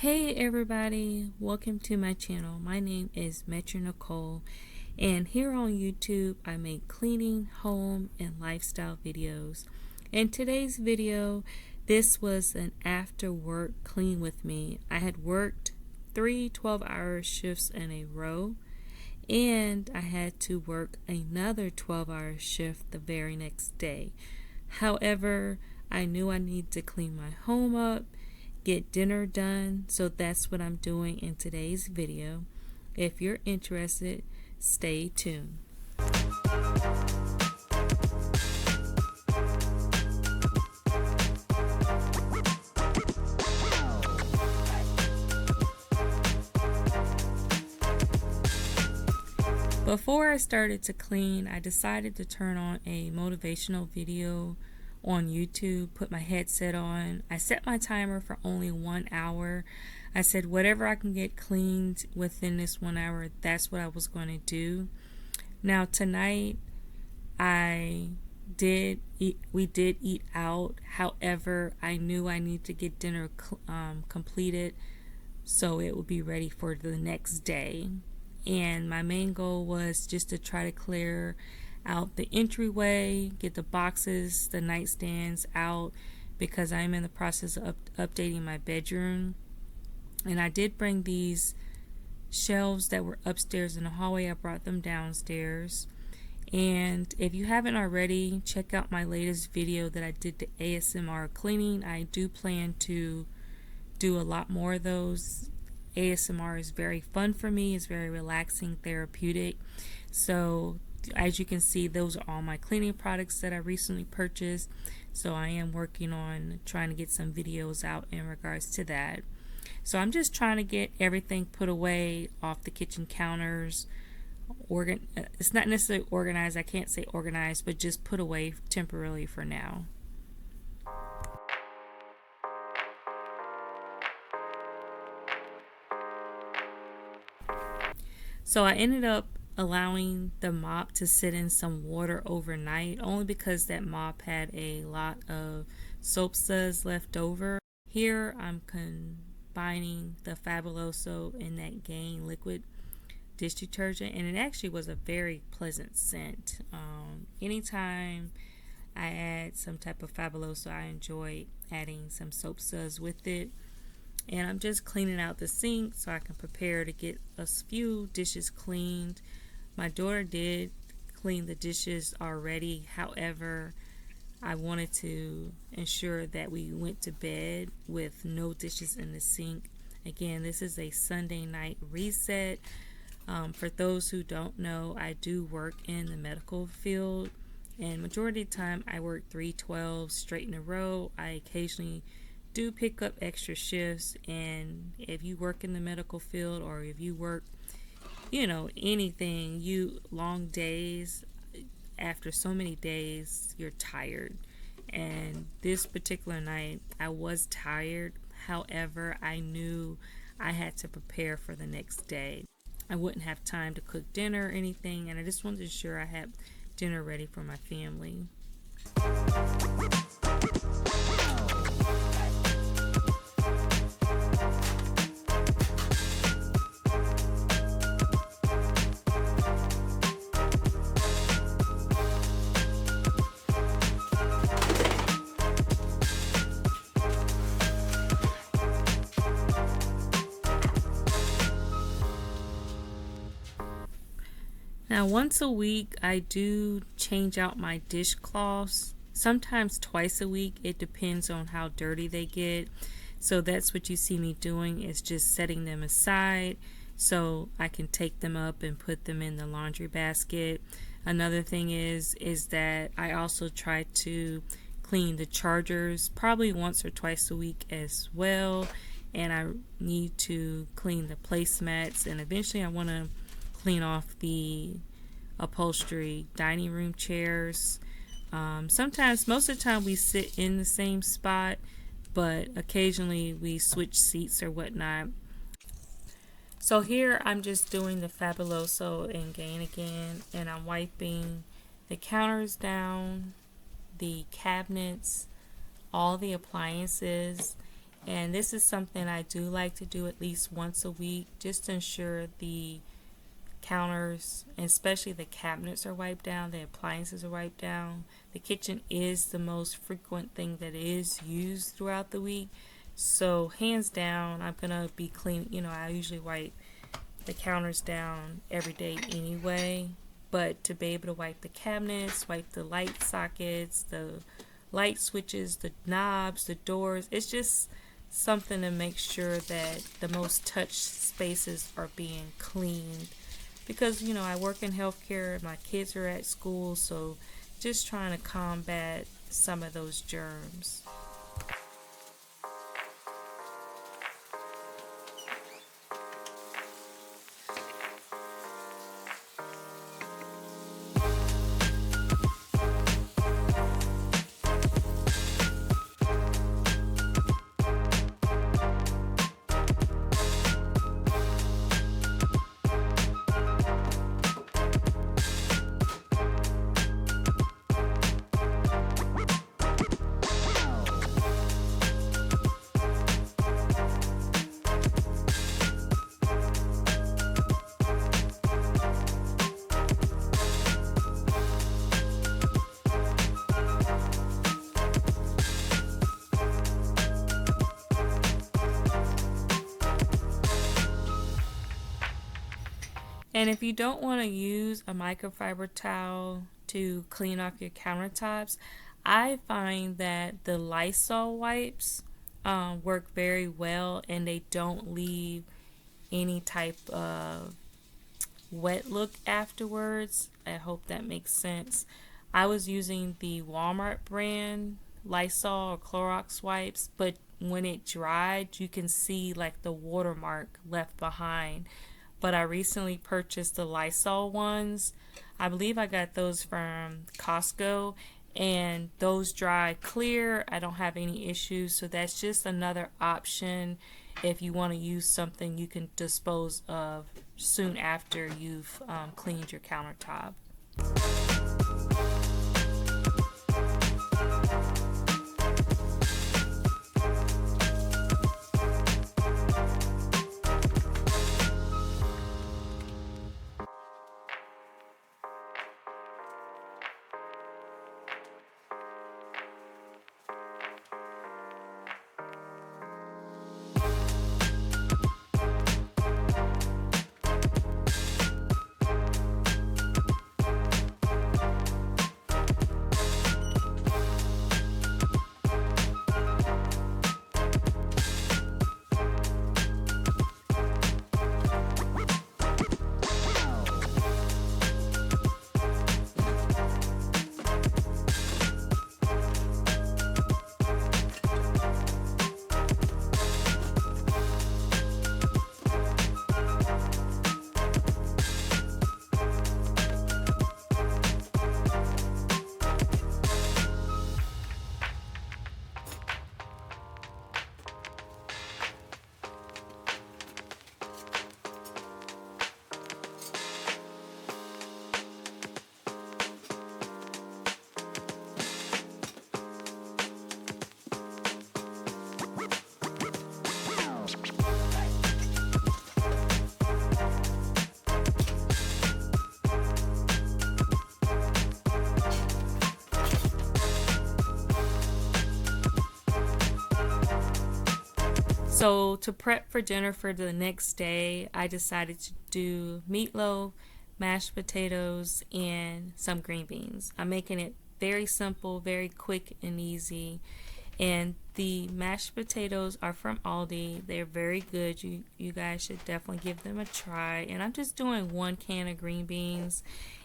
Hey everybody, welcome to my channel. My name is Metria Nikole, and here on YouTube I make cleaning, home, and lifestyle videos. In today's video, this was an after work clean with me. I had worked 3 12-hour shifts in a row, and I had to work another 12-hour shift the very next day. However, I knew I needed to clean my home up, get dinner done, so that's what I'm doing in today's video. If you're interested, stay tuned. Before I started to clean, I decided to turn on a motivational video on YouTube, put my headset on. I set my timer for only 1 hour. I said whatever I can get cleaned within this 1 hour, that's what I was going to do. Now tonight we did eat out. However, I knew I need to get dinner completed so it would be ready for the next day. And my main goal was just to try to clear out the entryway, get the boxes, the nightstands out, because I'm in the process of updating my bedroom. And I did bring these shelves that were upstairs in the hallway. I brought them downstairs. And if you haven't already, check out my latest video that I did the ASMR cleaning. I do plan to do a lot more of those. ASMR is very fun for me. It's very relaxing, therapeutic. So as you can see, those are all my cleaning products that I recently purchased. So I am working on trying to get some videos out in regards to that. So I'm just trying to get everything put away off the kitchen counters. It's not necessarily organized. I can't say organized, but just put away temporarily for now. So I ended up allowing the mop to sit in some water overnight, only because that mop had a lot of soap suds left over. Here I'm combining the Fabuloso and that Gain liquid dish detergent, and it actually was a very pleasant scent. Anytime I add some type of Fabuloso, I enjoy adding some soap suds with it. And I'm just cleaning out the sink so I can prepare to get a few dishes cleaned. My daughter did clean the dishes already. However, I wanted to ensure that we went to bed with no dishes in the sink. Again, this is a Sunday night reset. For those who don't know, I do work in the medical field, and majority of the time I work 3 12 straight in a row. I occasionally do pick up extra shifts, and if you work in the medical field, or if you work anything, long days, after so many days you're tired. And this particular night I was tired. However, I knew I had to prepare for the next day. I wouldn't have time to cook dinner or anything, and I just wanted to ensure I had dinner ready for my family. Now, once a week, I do change out my dishcloths, sometimes twice a week. It depends on how dirty they get. So that's what you see me doing, is just setting them aside so I can take them up and put them in the laundry basket. Another thing is that I also try to clean the chargers probably once or twice a week as well. And I need to clean the placemats, and eventually I want to clean off the upholstery, dining room chairs. Sometimes, most of the time, we sit in the same spot, but occasionally we switch seats or whatnot. So here I'm just doing the Fabuloso and Gain again, and I'm wiping the counters down, the cabinets, all the appliances, And this is something I do like to do at least once a week, just to ensure the counters, and especially the cabinets, are wiped down, the appliances are wiped down. The kitchen is the most frequent thing that is used throughout the week. So hands down, I'm going to be clean. I usually wipe the counters down every day anyway. But to be able to wipe the cabinets, wipe the light sockets, the light switches, the knobs, the doors, it's just something to make sure that the most touched spaces are being cleaned. Because, I work in healthcare, my kids are at school, so just trying to combat some of those germs. And if you don't want to use a microfiber towel to clean off your countertops, I find that the Lysol wipes work very well, and they don't leave any type of wet look afterwards. I hope that makes sense. I was using the Walmart brand Lysol or Clorox wipes, but when it dried, you can see like the watermark left behind. But I recently purchased the Lysol ones. I believe I got those from Costco, and those dry clear. I don't have any issues, so that's just another option if you want to use something you can dispose of soon after you've cleaned your countertop. So to prep for dinner for the next day, I decided to do meatloaf, mashed potatoes, and some green beans. I'm making it very simple, very quick and easy. And the mashed potatoes are from Aldi. They're very good. You guys should definitely give them a try. And I'm just doing 1 can of green beans.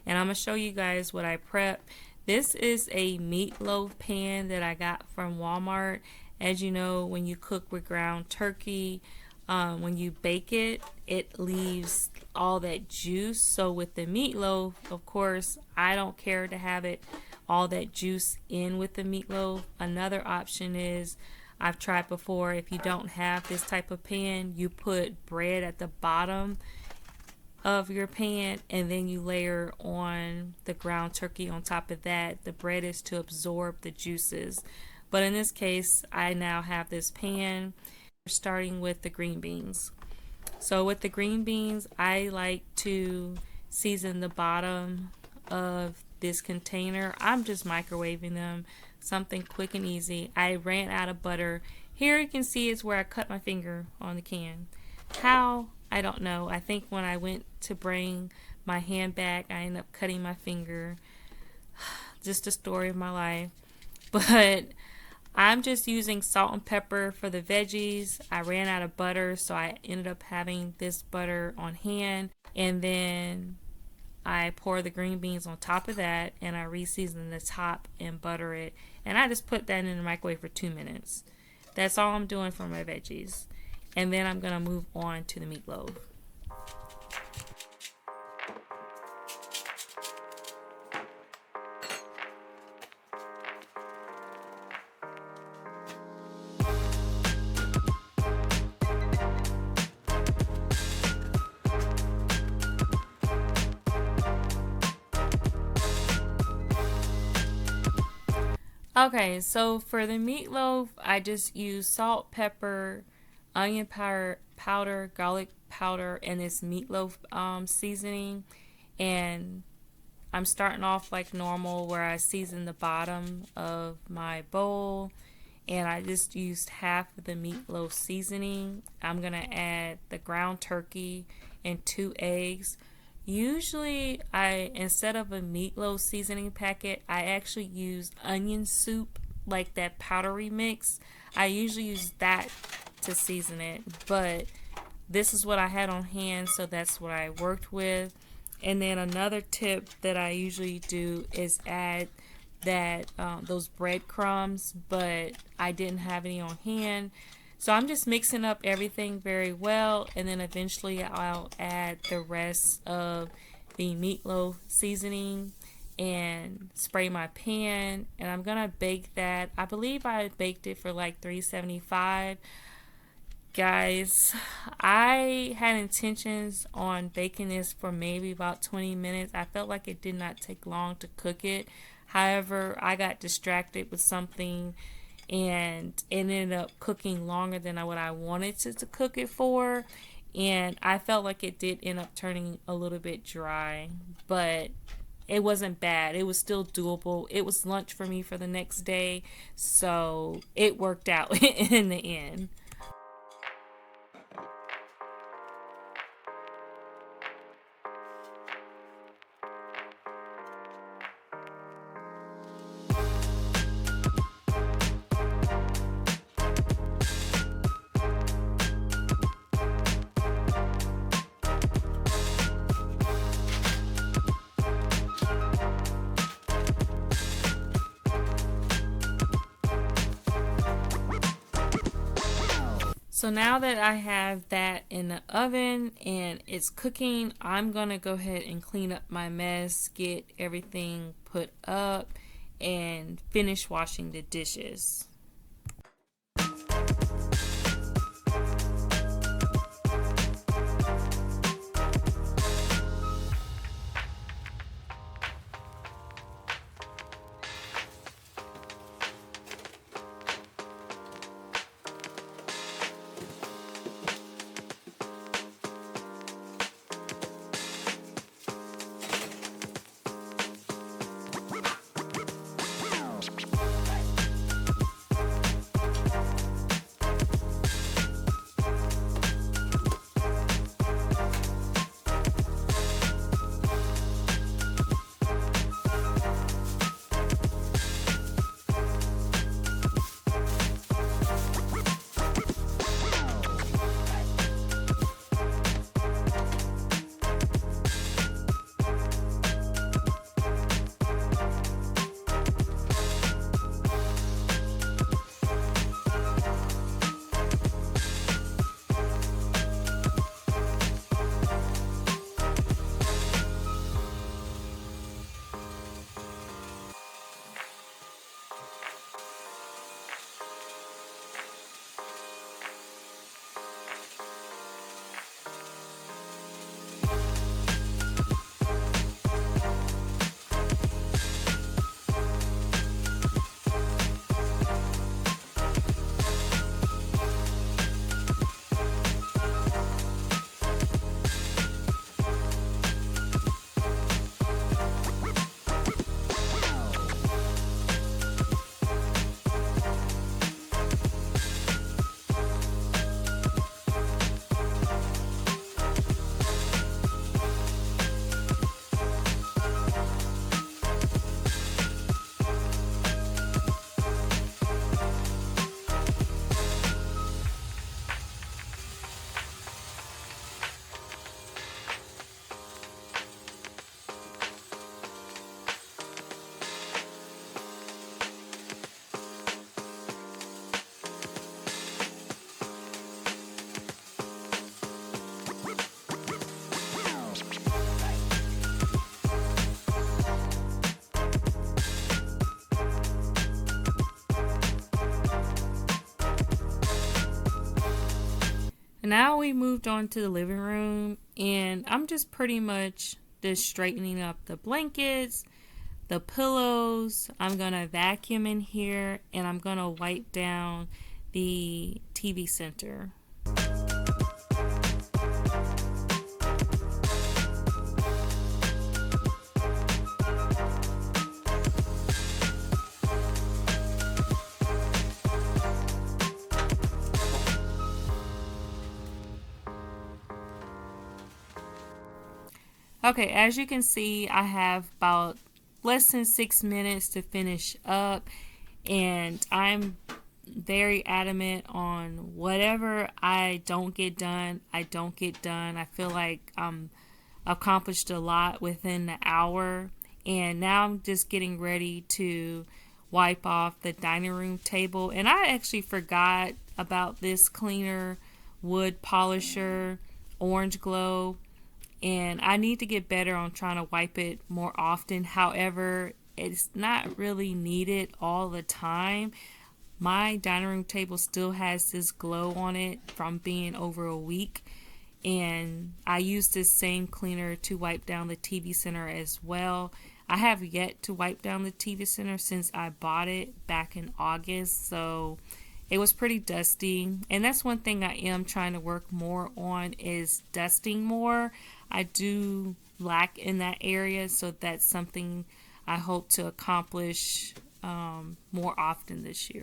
And I'm going to show you guys what I prep. This is a meatloaf pan that I got from Walmart. As you know, when you cook with ground turkey, when you bake it, it leaves all that juice. So with the meatloaf, of course, I don't care to have it all that juice in with the meatloaf. Another option is, I've tried before, if you don't have this type of pan, you put bread at the bottom of your pan and then you layer on the ground turkey on top of that. The bread is to absorb the juices. But in this case, I now have this pan, starting with the green beans. So with the green beans, I like to season the bottom of this container. I'm just microwaving them, something quick and easy. I ran out of butter. Here you can see is where I cut my finger on the can. How? I don't know. I think when I went to bring my hand back, I ended up cutting my finger. Just a story of my life. But I'm just using salt and pepper for the veggies. I ran out of butter, so I ended up having this butter on hand. And then I pour the green beans on top of that, and I re-season the top and butter it. And I just put that in the microwave for 2 minutes. That's all I'm doing for my veggies. And then I'm going to move on to the meatloaf. Okay, so for the meatloaf, I just use salt, pepper, onion powder, garlic powder, and this meatloaf seasoning. And I'm starting off like normal, where I season the bottom of my bowl, and I just used half of the meatloaf seasoning. I'm gonna add the ground turkey and 2 eggs. Usually, instead of a meatloaf seasoning packet, I actually use onion soup, like that powdery mix. I usually use that to season it, but this is what I had on hand, so that's what I worked with. And then another tip that I usually do is add that those breadcrumbs, but I didn't have any on hand. So I'm just mixing up everything very well, and then eventually I'll add the rest of the meatloaf seasoning and spray my pan, and I'm gonna bake that. I believe I baked it for like 375. Guys, I had intentions on baking this for maybe about 20 minutes. I felt like it did not take long to cook it. However, I got distracted with something, and it ended up cooking longer than what I wanted to cook it for. And I felt like it did end up turning a little bit dry, but it wasn't bad. It was still doable. It was lunch for me for the next day, so it worked out in the end. So now that I have that in the oven and it's cooking, I'm going to go ahead and clean up my mess, get everything put up, and finish washing the dishes. Now we moved on to the living room, and I'm just pretty much just straightening up the blankets, the pillows. I'm gonna vacuum in here, and I'm gonna wipe down the TV center. Okay, as you can see, I have about less than 6 minutes to finish up, and I'm very adamant on whatever I don't get done, I don't get done. I feel like I'm accomplished a lot within the hour, and now I'm just getting ready to wipe off the dining room table. And I actually forgot about this cleaner, wood polisher, orange glow, and I need to get better on trying to wipe it more often. However, it's not really needed all the time. My dining room table still has this glow on it from being over a week, and I use this same cleaner to wipe down the TV center as well. I have yet to wipe down the TV center since I bought it back in August, so it was pretty dusty, and that's one thing I am trying to work more on is dusting more. I do lack in that area, so that's something I hope to accomplish more often this year.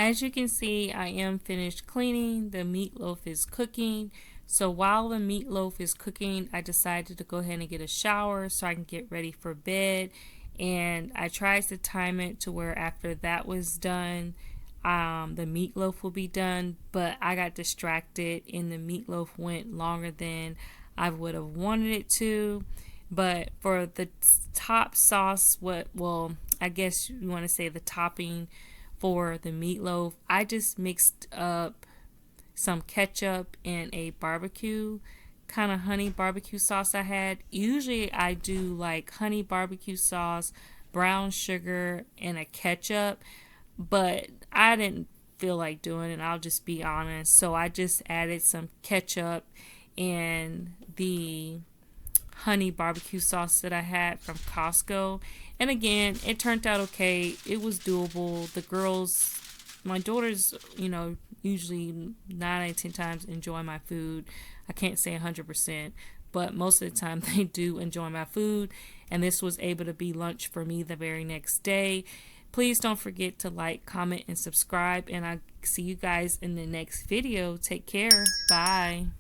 As you can see, I am finished cleaning. The meatloaf is cooking. So while the meatloaf is cooking, I decided to go ahead and get a shower so I can get ready for bed. And I tried to time it to where after that was done, the meatloaf will be done. But I got distracted and the meatloaf went longer than I would have wanted it to. But for the top sauce, I guess you want to say the topping for the meatloaf, I just mixed up some ketchup and a barbecue kind of honey barbecue sauce I had. Usually I do like honey barbecue sauce, brown sugar, and a ketchup, but I didn't feel like doing it, I'll just be honest. So I just added some ketchup and the honey barbecue sauce that I had from Costco. And again, it turned out okay. It was doable. The girls, my daughters, usually 9 out of 10 times enjoy my food. I can't say 100%, but most of the time they do enjoy my food, and this was able to be lunch for me the very next day. Please don't forget to like, comment, and subscribe, and I'll see you guys in the next video. Take care. Bye.